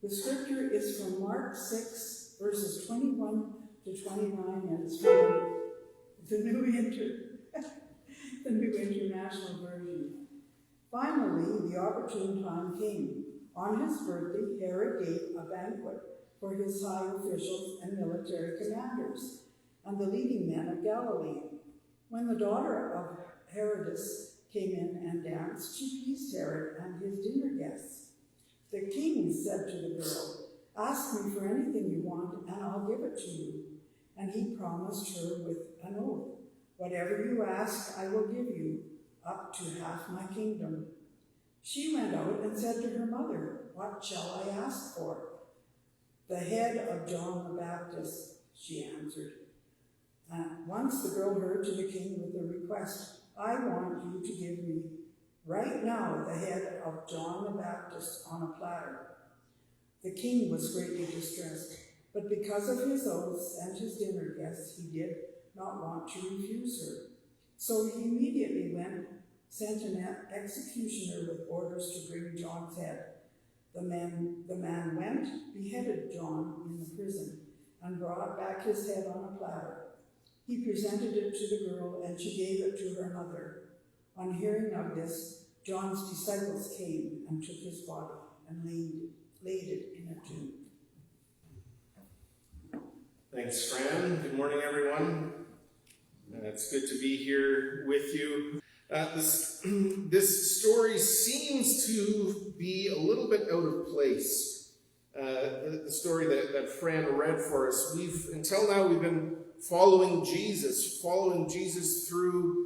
The scripture is from Mark 6, verses 21 to 29, and it's from the New International Version. Finally, the opportune time came. On his birthday, Herod gave a banquet for his high officials and military commanders and the leading men of Galilee. When the daughter of Herodes came in and danced, she pleased Herod and his dinner guests. The king said to the girl, "Ask me for anything you want, and I'll give it to you." And he promised her with an oath, "Whatever you ask, I will give you, up to half my kingdom." She went out and said to her mother, "What shall I ask for?" "The head of John the Baptist," she answered. Once the girl heard to the king with the request, "I want you to give me right now the head of John the Baptist on a platter." The king was greatly distressed, but because of his oaths and his dinner guests, he did not want to refuse her. So he immediately sent an executioner with orders to bring John's head. The man went, beheaded John in the prison, and brought back his head on a platter. He presented it to the girl, and she gave it to her mother. On hearing of this, John's disciples came and took his body and laid it in a tomb. Thanks, Fran. Good morning, everyone. It's good to be here with you. This story seems to be a little bit out of place. The story that Fran read for us. Until now, we've been following Jesus through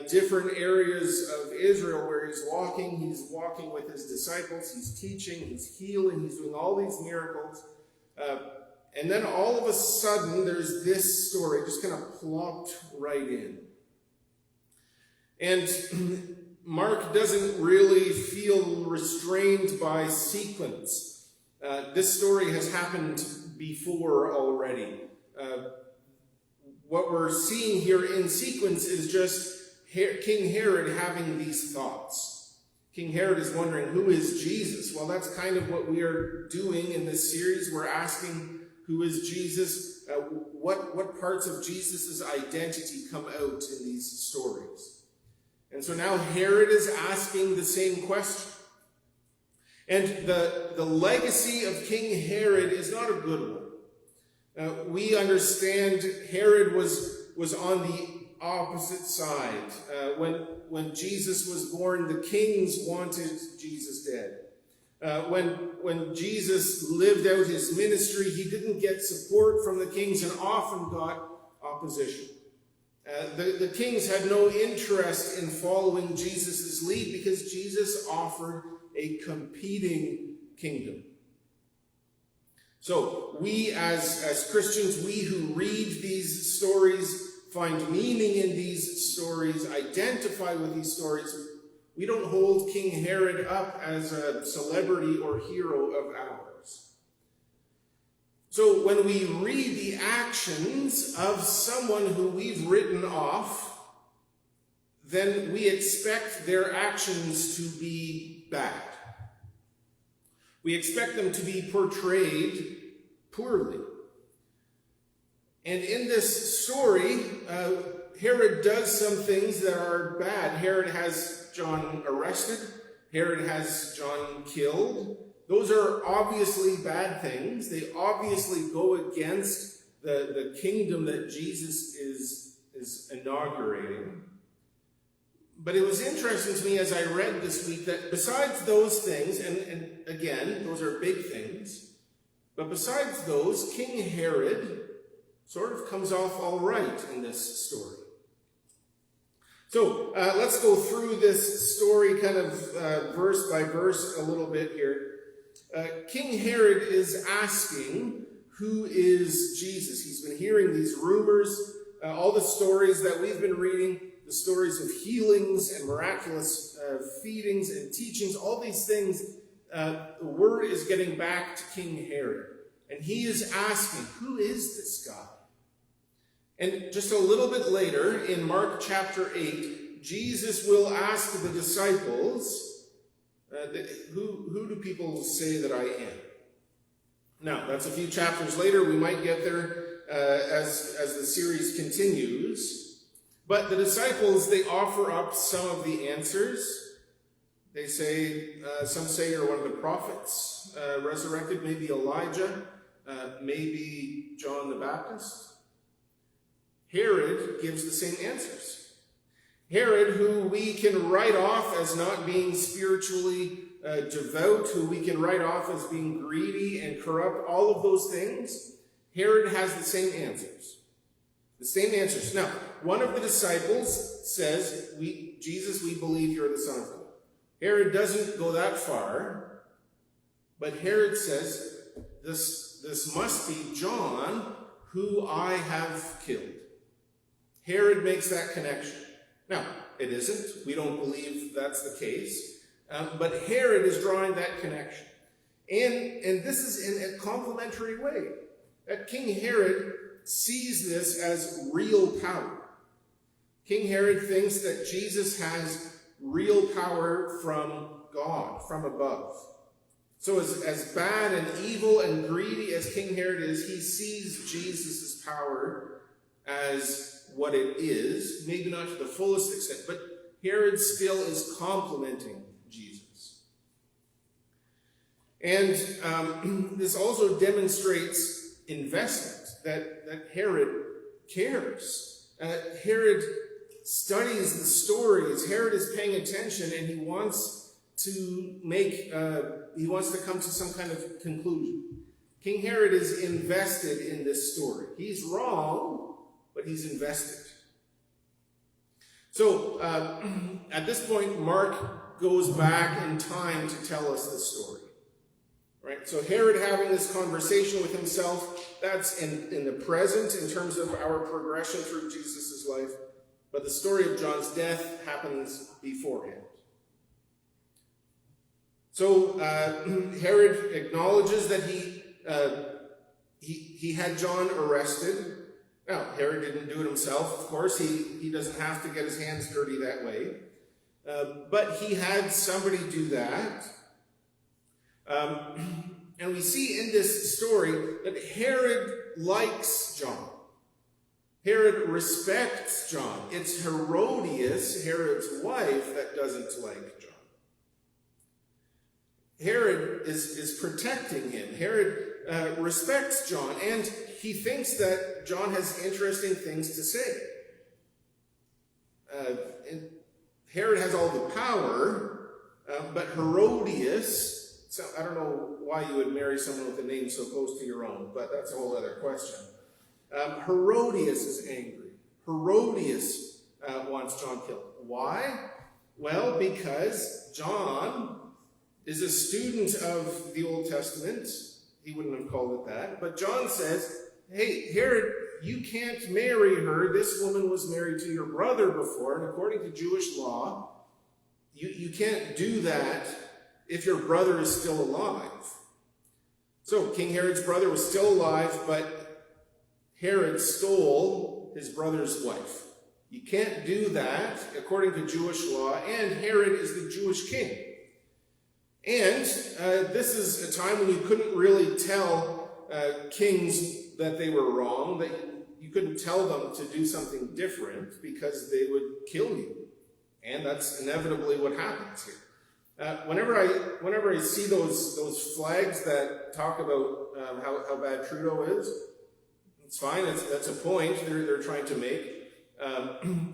different areas of Israel where he's walking with his disciples, he's teaching, he's healing, he's doing all these miracles. And then all of a sudden, there's this story just kind of plopped right in. And Mark doesn't really feel restrained by sequence. This story has happened before already. What we're seeing here in sequence is just King Herod having these thoughts. King Herod is wondering, who is Jesus? Well, that's kind of what we are doing in this series. We're asking, who is Jesus? What parts of Jesus' identity come out in these stories? And so now Herod is asking the same question. And the legacy of King Herod is not a good one. We understand Herod was on the opposite side. When Jesus was born, the kings wanted Jesus dead. When Jesus lived out his ministry, he didn't get support from the kings and often got opposition. The kings had no interest in following Jesus' lead because Jesus offered a competing kingdom. So we as Christians, we who read these stories, find meaning in these stories, identify with these stories, we don't hold King Herod up as a celebrity or hero of ours. So when we read the actions of someone who we've written off, then we expect their actions to be bad. We expect them to be portrayed poorly. And in this story, Herod does some things that are bad. Herod has John arrested. Herod has John killed. Those are obviously bad things. They obviously go against the kingdom that Jesus is inaugurating. But it was interesting to me as I read this week that besides those things, and again, those are big things, but besides those, King Herod sort of comes off all right in this story. So let's go through this story kind of verse by verse a little bit here. King Herod is asking, who is Jesus? He's been hearing these rumors, all the stories that we've been reading, the stories of healings and miraculous feedings and teachings, all these things, the word is getting back to King Herod. And he is asking, who is this guy? And just a little bit later, in Mark chapter 8, Jesus will ask the disciples, who do people say that I am? Now, that's a few chapters later. We might get there as the series continues. But the disciples, they offer up some of the answers. They say, some say you're one of the prophets resurrected, maybe Elijah, maybe John the Baptist. Herod gives the same answers. Herod, who we can write off as not being spiritually devout, who we can write off as being greedy and corrupt, all of those things, Herod has the same answers. The same answers. Now, one of the disciples says, Jesus, we believe you're the Son of God. Herod doesn't go that far, but Herod says, this must be John, who I have killed. Herod makes that connection. Now, it isn't. We don't believe that's the case. But Herod is drawing that connection. And this is in a complementary way. That King Herod sees this as real power. King Herod thinks that Jesus has real power from God, from above. So as bad and evil and greedy as King Herod is, he sees Jesus' power as what it is, maybe not to the fullest extent, but Herod still is complimenting Jesus. And this also demonstrates investment, that Herod cares. Herod studies the stories. Herod is paying attention, and he wants to come to some kind of conclusion. King Herod is invested in this story. He's wrong, but he's invested. So, at this point, Mark goes back in time to tell us the story. Right? So Herod having this conversation with himself, that's in the present in terms of our progression through Jesus' life. But the story of John's death happens beforehand. So Herod acknowledges that he had John arrested. Now, Herod didn't do it himself, of course. He doesn't have to get his hands dirty that way. But he had somebody do that. And we see in this story that Herod likes John. Herod respects John. It's Herodias, Herod's wife, that doesn't like John. Herod is protecting him. Herod respects John, and he thinks that John has interesting things to say. And Herod has all the power, but Herodias, so I don't know why you would marry someone with a name so close to your own, but that's a whole other question. Herodias is angry. Herodias wants John killed. Why? Well, because John is a student of the Old Testament. He wouldn't have called it that. But John says, hey, Herod, you can't marry her. This woman was married to your brother before, and according to Jewish law, you can't do that if your brother is still alive. So King Herod's brother was still alive, but Herod stole his brother's wife. You can't do that according to Jewish law, and Herod is the Jewish king. And this is a time when you couldn't really tell kings that they were wrong, that you couldn't tell them to do something different because they would kill you. And that's inevitably what happens here. Whenever I see those flags that talk about how bad Trudeau is, it's fine. That's a point they're trying to make.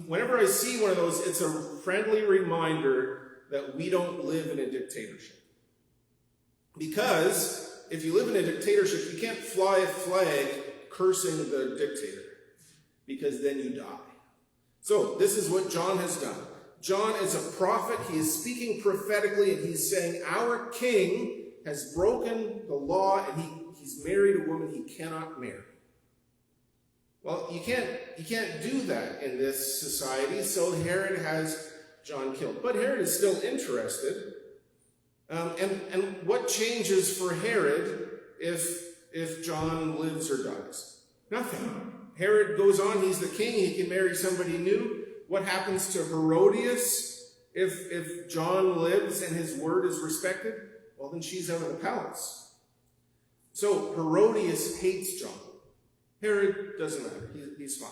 Whenever I see one of those, it's a friendly reminder that we don't live in a dictatorship. Because if you live in a dictatorship, you can't fly a flag cursing the dictator, because then you die. So this is what John has done. John is a prophet. He is speaking prophetically, and he's saying our king has broken the law, and he's married a woman he cannot marry. Well, you can't do that in this society, so Herod has John killed. But Herod is still interested. And what changes for Herod if John lives or dies? Nothing. Herod goes on, he's the king, he can marry somebody new. What happens to Herodias if John lives and his word is respected? Well, then she's out of the palace. So Herodias hates John. Herod doesn't matter. He's fine.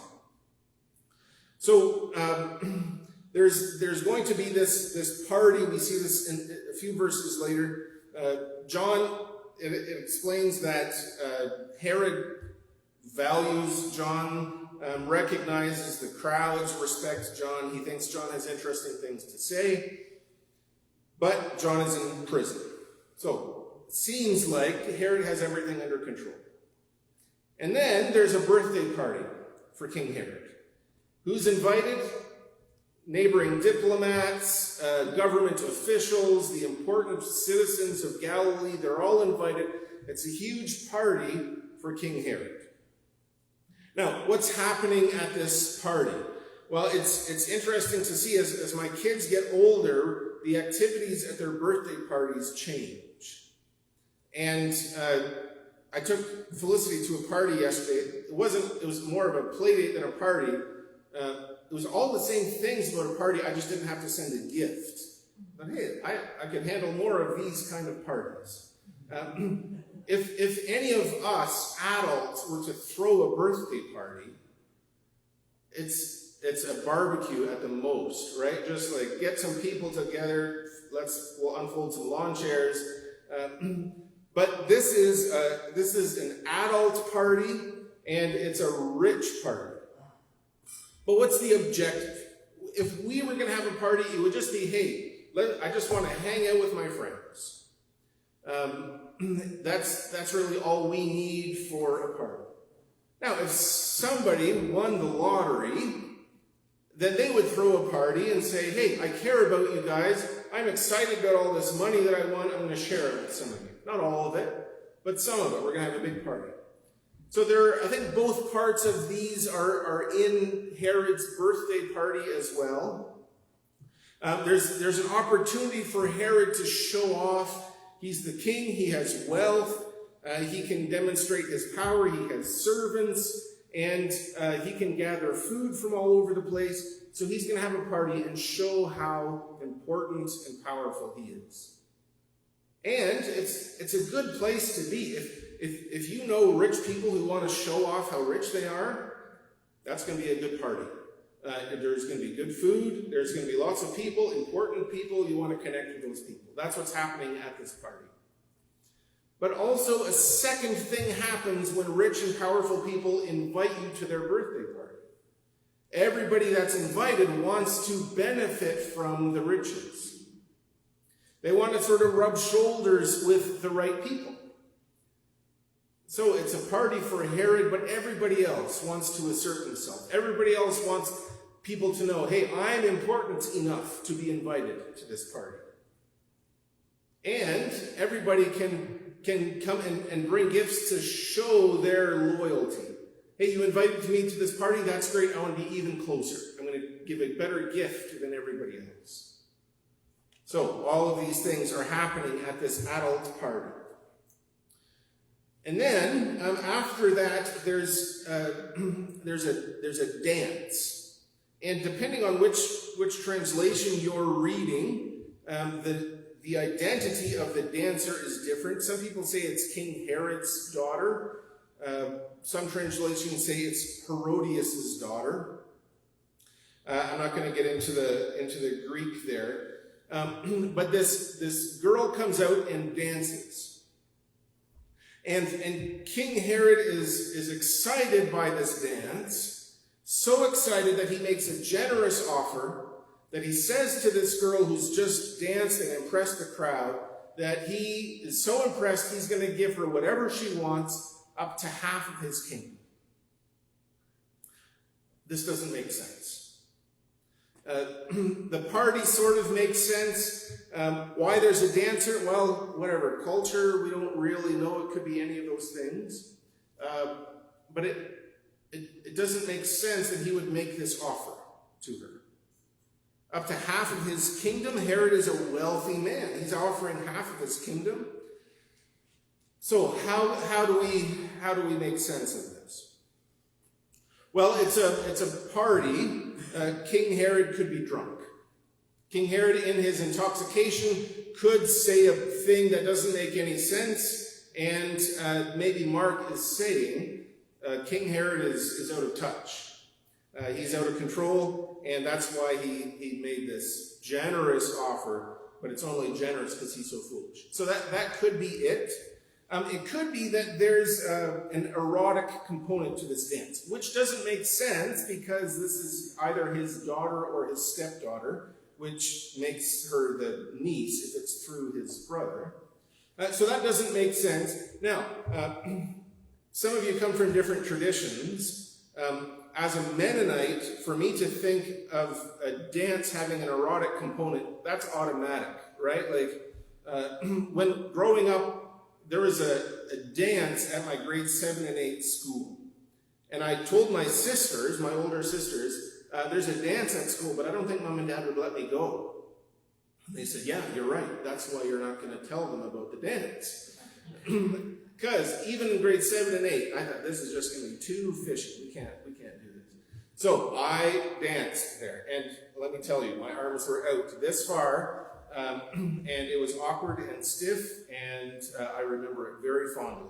So there's going to be this party. We see this in a few verses later. John, it explains that Herod values John, recognizes the crowds, respects John. He thinks John has interesting things to say. But John is in prison. So it seems like Herod has everything under control. And then there's a birthday party for King Herod. Who's invited? Neighboring diplomats, government officials, the important citizens of Galilee, they're all invited. It's a huge party for King Herod. Now, what's happening at this party? Well, it's interesting to see as my kids get older, the activities at their birthday parties change. And I took Felicity to a party yesterday. It was more of a play date than a party. It was all the same things about a party. I just didn't have to send a gift. But hey, I could handle more of these kind of parties. If any of us adults were to throw a birthday party, it's a barbecue at the most, right? Just like get some people together. We'll unfold some lawn chairs. But this is an adult party, and it's a rich party. But what's the objective? If we were going to have a party, it would just be, hey, I just want to hang out with my friends. That's really all we need for a party. Now, if somebody won the lottery, then they would throw a party and say, hey, I care about you guys. I'm excited about all this money that I won. I'm going to share it with some of you. Not all of it, but some of it. We're going to have a big party. So I think both parts of these are in Herod's birthday party as well. There's an opportunity for Herod to show off. He's the king. He has wealth. He can demonstrate his power. He has servants. And he can gather food from all over the place. So he's going to have a party and show how important and powerful he is. And it's a good place to be. If you know rich people who want to show off how rich they are, that's going to be a good party. There's going to be good food. There's going to be lots of people, important people. You want to connect with those people. That's what's happening at this party. But also a second thing happens when rich and powerful people invite you to their birthday party. Everybody that's invited wants to benefit from the riches. They want to sort of rub shoulders with the right people. So it's a party for Herod, but everybody else wants to assert themselves. Everybody else wants people to know, hey, I'm important enough to be invited to this party. And everybody can come and bring gifts to show their loyalty. Hey, you invited me to this party? That's great. I want to be even closer. I'm going to give a better gift than everybody else. So all of these things are happening at this adult party. And then after that, there's a dance, and depending on which translation you're reading, the identity of the dancer is different. Some people say it's King Herod's daughter. Some translations say it's Herodias' daughter. I'm not going to get into the Greek there, but this girl comes out and dances. And King Herod is excited by this dance, so excited that he makes a generous offer, that he says to this girl who's just danced and impressed the crowd, that he is so impressed he's going to give her whatever she wants, up to half of his kingdom. This doesn't make sense. The party sort of makes sense. Why there's a dancer? Well, whatever. Culture, we don't really know. It could be any of those things. But it doesn't make sense that he would make this offer to her. Up to half of his kingdom. Herod is a wealthy man. He's offering half of his kingdom. So how do we make sense of this? Well, it's a party. King Herod could be drunk. King Herod, in his intoxication, could say a thing that doesn't make any sense, And maybe Mark is saying King Herod is out of touch. He's out of control, and that's why he made this generous offer, but it's only generous because he's so foolish. So that could be it. It could be that there's an erotic component to this dance, which doesn't make sense because this is either his daughter or his stepdaughter, which makes her the niece if it's through his brother. So that doesn't make sense. Now, some of you come from different traditions. As a Mennonite, for me to think of a dance having an erotic component, that's automatic, right? Like, when growing up, there was a dance at my grade 7 and 8 school. And I told my sisters, my older sisters, there's a dance at school, but I don't think Mom and Dad would let me go. And they said, yeah, you're right. That's why you're not going to tell them about the dance. Because even in grade 7 and 8, I thought this is just going to be too fishy. We can't do this. So I danced there. And let me tell you, my arms were out this far. And it was awkward and stiff, and I remember it very fondly.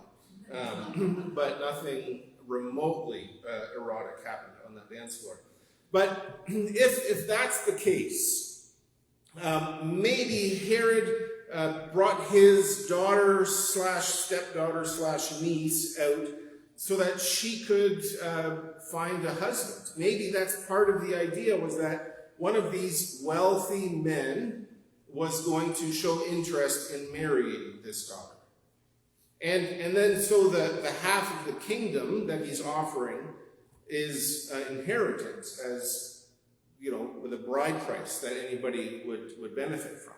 But nothing remotely erotic happened on that dance floor. But if that's the case, maybe Herod brought his daughter / stepdaughter / niece out so that she could find a husband. Maybe that's part of the idea, was that one of these wealthy men was going to show interest in marrying this daughter. And then so the half of the kingdom that he's offering is inheritance, as, you know, with a bride price that anybody would benefit from.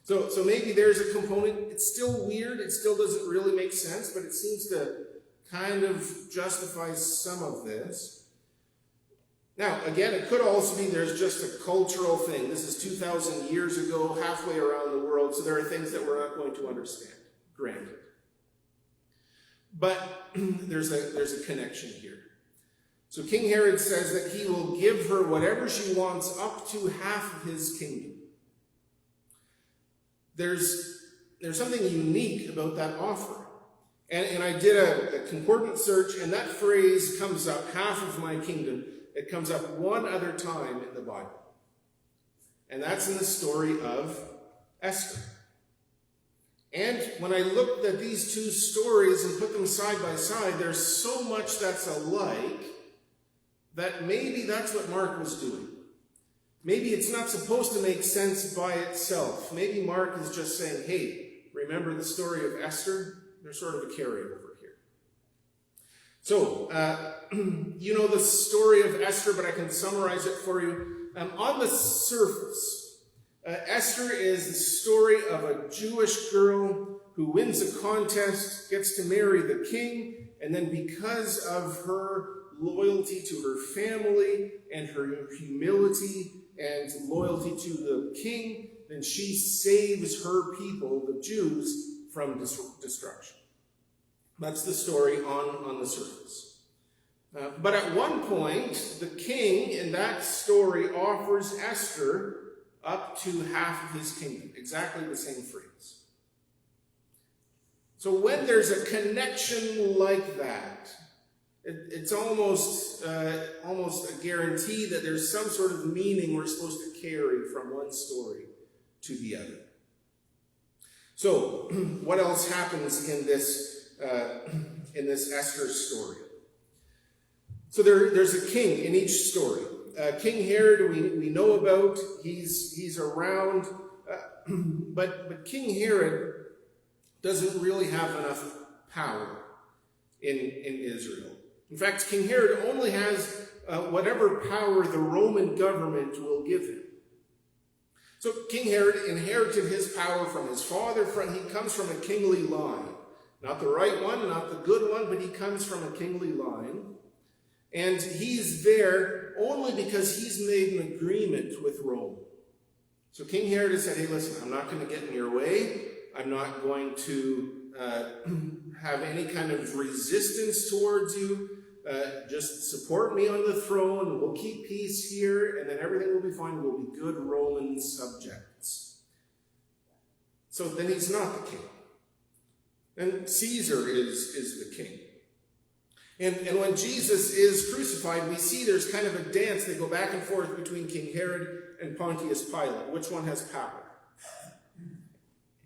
So maybe there's a component. It's still weird. It still doesn't really make sense, but it seems to kind of justify some of this. Now, again, it could also be there's just a cultural thing. This is 2,000 years ago, halfway around the world, so there are things that we're not going to understand, granted. But there's a connection here. So King Herod says that he will give her whatever she wants, up to half of his kingdom. There's something unique about that offer. And I did a concordant search, and that phrase comes up, half of my kingdom. It comes up one other time in the Bible. And that's in the story of Esther. And when I looked at these two stories and put them side by side, there's so much that's alike that maybe that's what Mark was doing. Maybe it's not supposed to make sense by itself. Maybe Mark is just saying, hey, remember the story of Esther? There's sort of a carryover here. So, you know the story of Esther, but I can summarize it for you. On the surface, Esther is the story of a Jewish girl who wins a contest, gets to marry the king, and then because of her loyalty to her family and her humility and loyalty to the king, then she saves her people, the Jews, from destruction. That's the story on the surface. But at one point, the king in that story offers Esther up to half of his kingdom. Exactly the same phrase. So when there's a connection like that, it's almost a guarantee that there's some sort of meaning we're supposed to carry from one story to the other. So, what else happens in this Esther story? So there's a king in each story. King Herod we know about. He's around, but King Herod doesn't really have enough power in Israel. In fact, King Herod only has whatever power the Roman government will give him. So King Herod inherited his power from his father. He comes from a kingly line. Not the right one, not the good one, but he comes from a kingly line. And he's there only because he's made an agreement with Rome. So King Herod has said, hey, listen, I'm not going to get in your way. I'm not going to have any kind of resistance towards you. Just support me on the throne. We'll keep peace here, and then everything will be fine. We'll be good Roman subjects. So then he's not the king. And Caesar is the king. And when Jesus is crucified, we see there's kind of a dance. They go back and forth between King Herod and Pontius Pilate. Which one has power?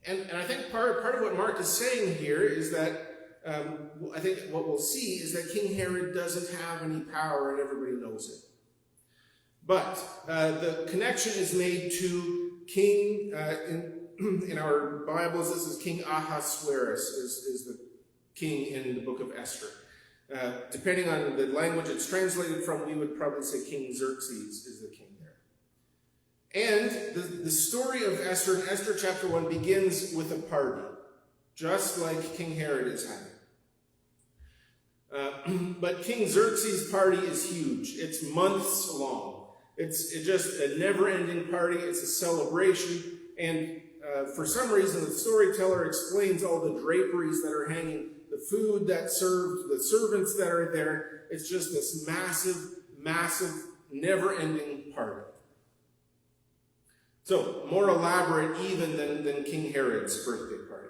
And I think part of what Mark is saying here is that I think what we'll see is that King Herod doesn't have any power and everybody knows it. But the connection is made to King, in our Bibles, this is King Ahasuerus, is the king in the book of Esther. Depending on the language it's translated from, we would probably say King Xerxes is the king there. And the story of Esther in Esther chapter 1 begins with a party, just like King Herod is having. But King Xerxes' party is huge. It's months long. It's just a never-ending party. It's a celebration. And for some reason, the storyteller explains all the draperies that are hanging, the food that's served, the servants that are there. It's just this massive, massive, never-ending party. So, more elaborate even than King Herod's birthday party.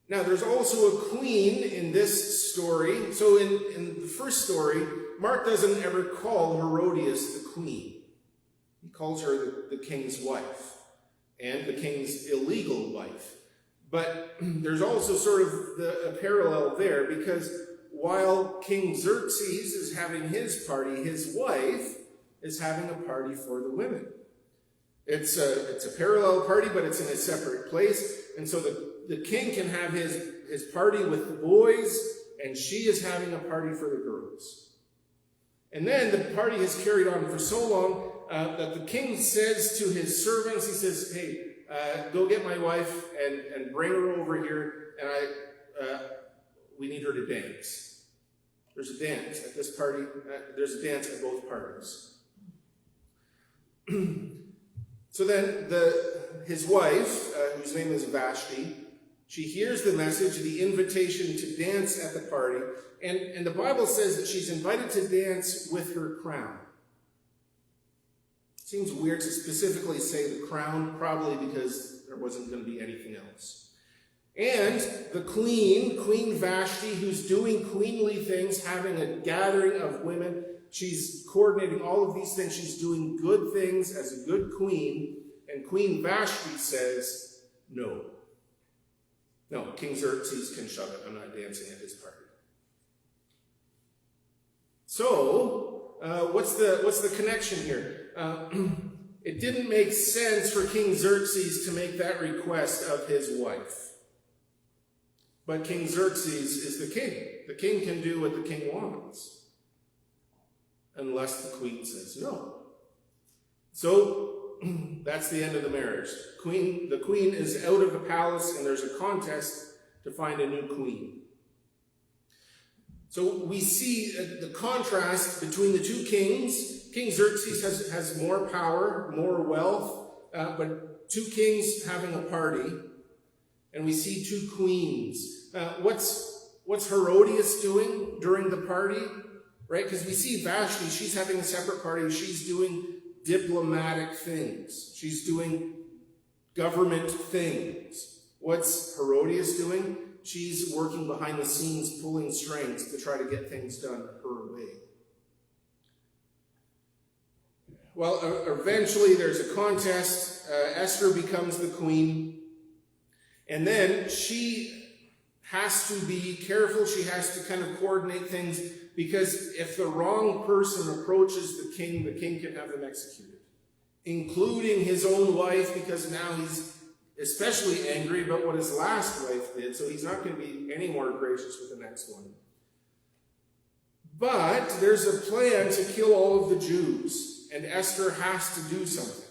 Now, there's also a queen in this story. So in the first story, Mark doesn't ever call Herodias the queen. He calls her the king's wife and the king's illegal wife. But there's also sort of a parallel there, because while King Xerxes is having his party, his wife is having a party for the women. It's a parallel party, but it's in a separate place. And so the king can have his party with the boys, and she is having a party for the girls. And then the party has carried on for so long that the king says to his servants, he says, hey, go get my wife and bring her over here, and we need her to dance. There's a dance at this party. There's a dance at both parties. So then his wife, whose name is Vashti, she hears the message, the invitation to dance at the party, and the Bible says that she's invited to dance with her crown. It seems weird to specifically say the crown, probably because there wasn't going to be anything else. And the Queen Vashti, who's doing queenly things, having a gathering of women, she's coordinating all of these things. She's doing good things as a good queen. And Queen Vashti says, no, King Xerxes can shove it. I'm not dancing at his party. So, what's the connection here? It didn't make sense for King Xerxes to make that request of his wife. But King Xerxes is the king. The king can do what the king wants, unless the queen says no. So, that's the end of the marriage. The queen is out of the palace, and there's a contest to find a new queen. So we see the contrast between the two kings. King Xerxes has more power, more wealth, but two kings having a party, and we see two queens. What's Herodias doing during the party? Right? Because we see Vashti, she's having a separate party. She's doing diplomatic things. She's doing government things. What's Herodias doing? She's working behind the scenes, pulling strings to try to get things done her way. Well, eventually there's a contest. Esther becomes the queen. And then she has to be careful. She has to kind of coordinate things, because if the wrong person approaches the king can have them executed, including his own wife, because now he's especially angry about what his last wife did, so he's not going to be any more gracious with the next one. But there's a plan to kill all of the Jews, and Esther has to do something.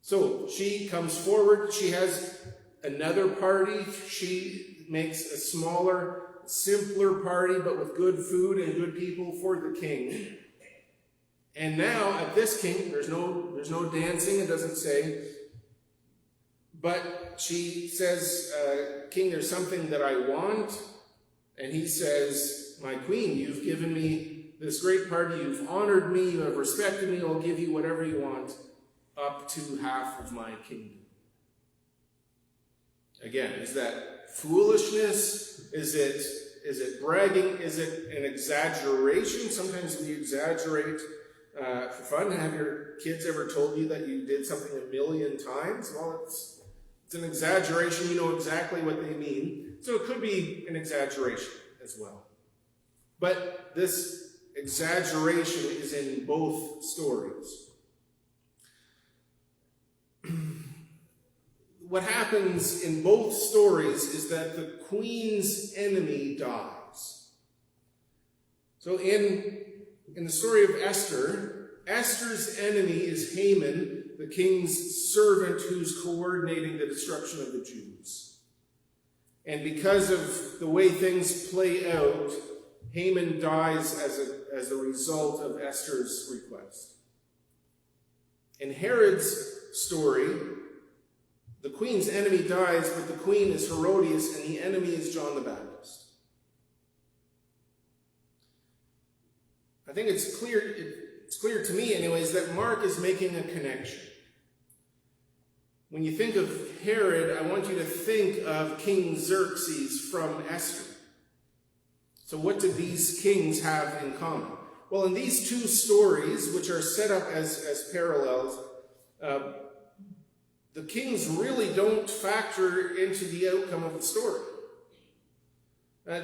So she comes forward. She has another party. She makes a smaller, simpler party, but with good food and good people for the king. And now at this king, there's no dancing, it doesn't say. But she says, King, there's something that I want. And he says, my queen, you've given me this great party. You've honored me. You have respected me. I'll give you whatever you want, up to half of my kingdom. Again, is that foolishness? Is it bragging? Is it an exaggeration? Sometimes we exaggerate for fun. Have your kids ever told you that you did something 1,000,000 times? Well, it's an exaggeration. You know exactly what they mean. So it could be an exaggeration as well. But this exaggeration is in both stories. What happens in both stories is that the queen's enemy dies. So in the story of Esther, Esther's enemy is Haman, the king's servant who's coordinating the destruction of the Jews. And because of the way things play out, Haman dies as a result of Esther's request. In Herod's story, the queen's enemy dies, but the queen is Herodias, and the enemy is John the Baptist. I think it's clear to me, anyways, that Mark is making a connection. When you think of Herod, I want you to think of King Xerxes from Esther. So what do these kings have in common? Well, in these two stories, which are set up as parallels, the kings really don't factor into the outcome of the story.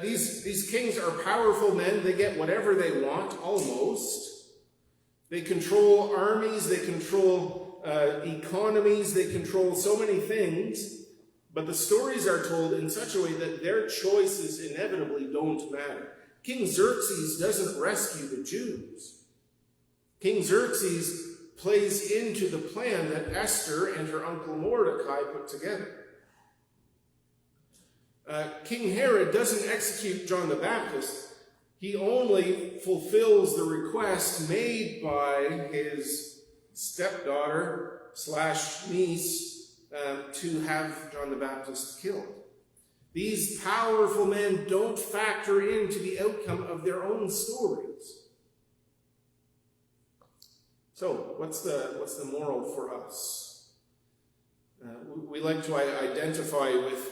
These kings are powerful men. They get whatever they want, almost. They control armies. They control economies. They control so many things. But the stories are told in such a way that their choices inevitably don't matter. King Xerxes doesn't rescue the Jews. King Xerxes plays into the plan that Esther and her uncle Mordecai put together. King Herod doesn't execute John the Baptist. He only fulfills the request made by his stepdaughter / niece to have John the Baptist killed. These powerful men don't factor into the outcome of their own stories. So, what's the moral for us? We like to identify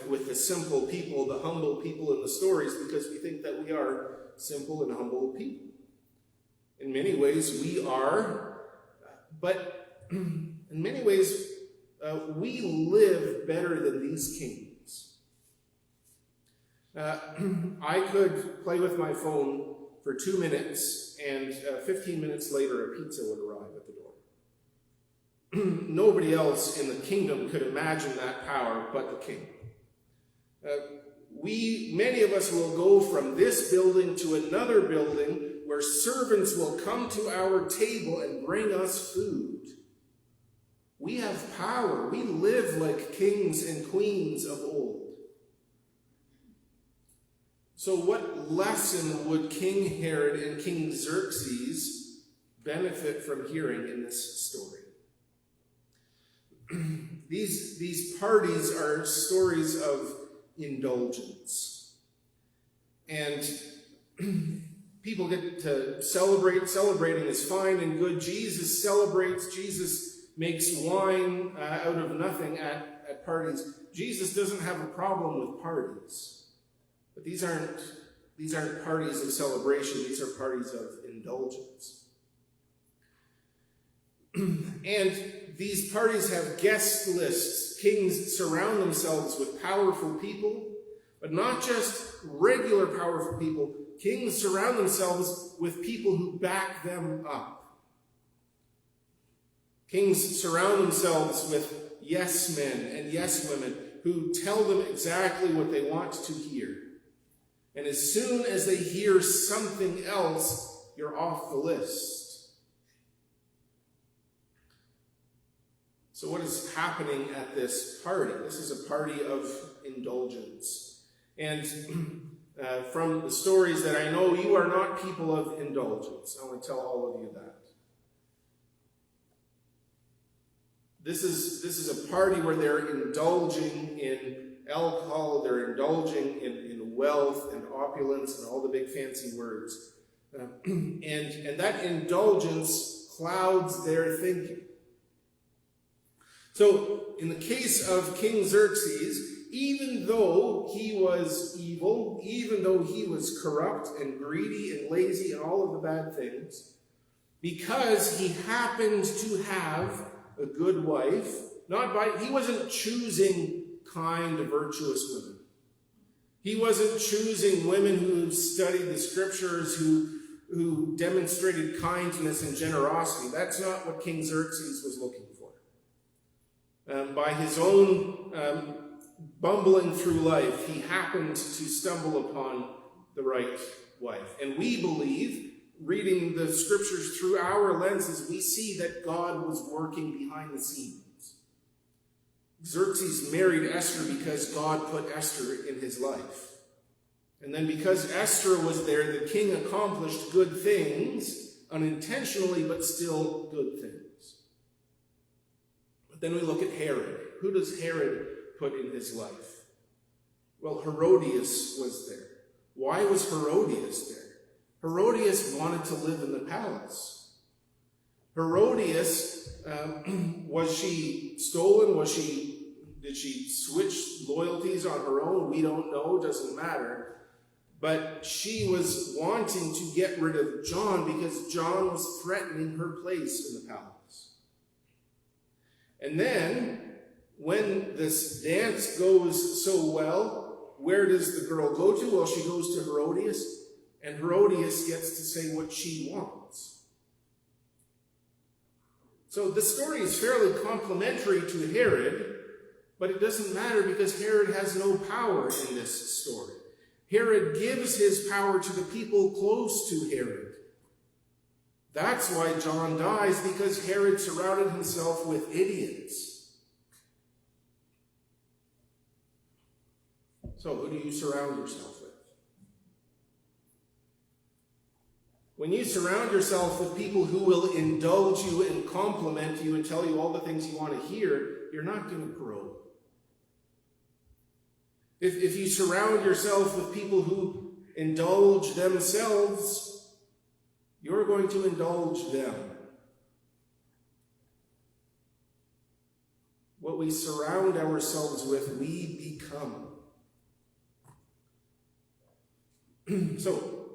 with the simple people, the humble people in the stories, because we think that we are simple and humble people. In many ways, we are, but in many ways, we live better than these kings. I could play with my phone for 2 minutes, and 15 minutes later, a pizza would arrive at the door. Nobody else in the kingdom could imagine that power but the king. Many of us will go from this building to another building where servants will come to our table and bring us food. We have power. We live like kings and queens of old. So what lesson would King Herod and King Xerxes benefit from hearing in this story? These parties are stories of indulgence. And people get to celebrate. Celebrating is fine and good. Jesus celebrates. Jesus makes wine out of nothing at parties. Jesus doesn't have a problem with parties. But these aren't parties of celebration. These are parties of indulgence. And these parties have guest lists. Kings surround themselves with powerful people, but not just regular powerful people. Kings surround themselves with people who back them up. Kings surround themselves with yes men and yes women who tell them exactly what they want to hear. And as soon as they hear something else, you're off the list. So what is happening at this party? This is a party of indulgence. And from the stories that I know, you are not people of indulgence. I want to tell all of you that. This is a party where they're indulging in alcohol, they're indulging in wealth and opulence and all the big fancy words. And that indulgence clouds their thinking. So, in the case of King Xerxes, even though he was evil, even though he was corrupt and greedy and lazy and all of the bad things, because he happened to have a good wife, he wasn't choosing kind, virtuous women. He wasn't choosing women who studied the scriptures, who demonstrated kindness and generosity. That's not what King Xerxes was looking for. By his own bumbling through life, he happened to stumble upon the right wife. And we believe, reading the scriptures through our lenses, we see that God was working behind the scenes. Xerxes married Esther because God put Esther in his life. And then because Esther was there, the king accomplished good things, unintentionally, but still good things. But then we look at Herod. Who does Herod put in his life? Well, Herodias was there. Why was Herodias there? Herodias wanted to live in the palace. Herodias, was she stolen? Did she switch loyalties on her own? We don't know, doesn't matter. But she was wanting to get rid of John because John was threatening her place in the palace. And then, when this dance goes so well, where does the girl go to? Well, she goes to Herodias, and Herodias gets to say what she wants. So the story is fairly complimentary to Herod, but it doesn't matter because Herod has no power in this story. Herod gives his power to the people close to Herod. That's why John dies, because Herod surrounded himself with idiots. So who do you surround yourself with? When you surround yourself with people who will indulge you and compliment you and tell you all the things you want to hear, you're not going to grow. If you surround yourself with people who indulge themselves, you're going to indulge them. What we surround ourselves with, we become. So,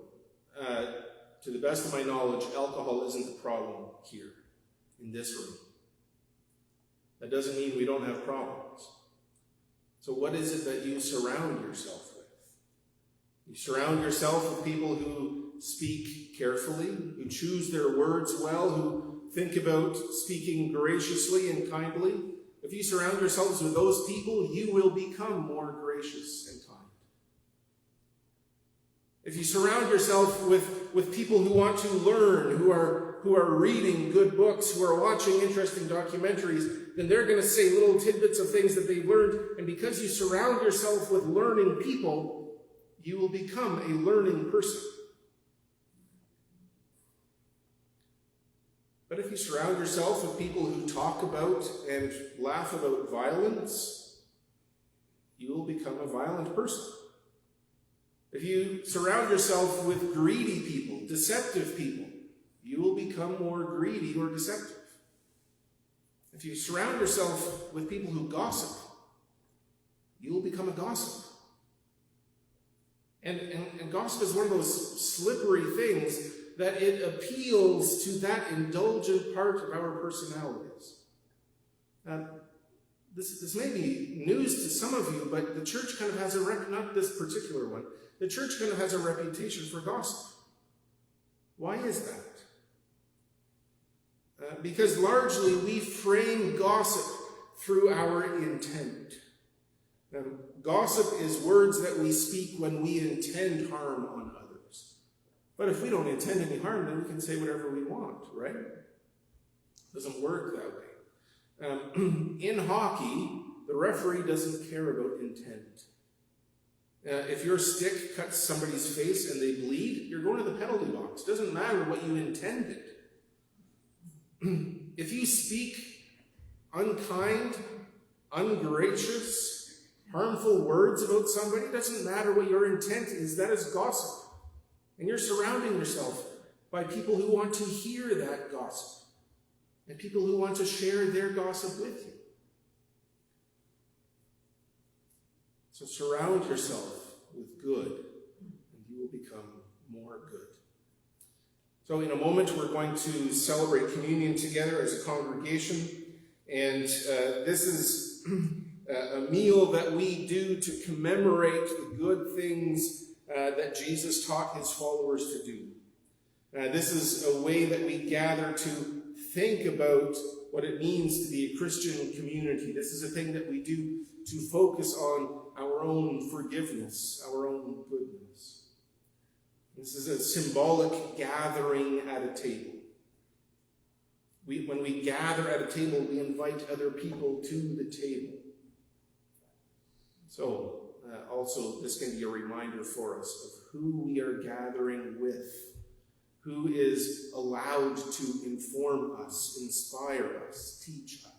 to the best of my knowledge, alcohol isn't the problem here, in this room. That doesn't mean we don't have problems. So what is it that you surround yourself with? You surround yourself with people who speak carefully, who choose their words well, who think about speaking graciously and kindly. If you surround yourselves with those people, you will become more gracious and kind. If you surround yourself with people who want to learn, who are reading good books, who are watching interesting documentaries, then they're going to say little tidbits of things that they've learned. And because you surround yourself with learning people, you will become a learning person. But if you surround yourself with people who talk about and laugh about violence, you will become a violent person. If you surround yourself with greedy people, deceptive people, you will become more greedy or deceptive. If you surround yourself with people who gossip, you will become a gossip. And gossip is one of those slippery things that it appeals to that indulgent part of our personalities. This may be news to some of you, but the church kind of has not this particular one, the church kind of has a reputation for gossip. Why is that? Because largely we frame gossip through our intent. Gossip is words that we speak when we intend harm on others. But if we don't intend any harm, then we can say whatever we want, right? It doesn't work that way. In hockey, the referee doesn't care about intent. If your stick cuts somebody's face and they bleed, you're going to the penalty box. It doesn't matter what you intended. If you speak unkind, ungracious, harmful words about somebody, it doesn't matter what your intent is. That is gossip. And you're surrounding yourself by people who want to hear that gossip and people who want to share their gossip with you. So surround yourself with good, and you will become more good. So in a moment, we're going to celebrate communion together as a congregation. And this is a meal that we do to commemorate the good things that Jesus taught his followers to do. This is a way that we gather to think about what it means to be a Christian community. This is a thing that we do to focus on our own forgiveness, our own goodness. This is a symbolic gathering at a table. When we gather at a table, we invite other people to the table. So, also, this can be a reminder for us of who we are gathering with, who is allowed to inform us, inspire us, teach us.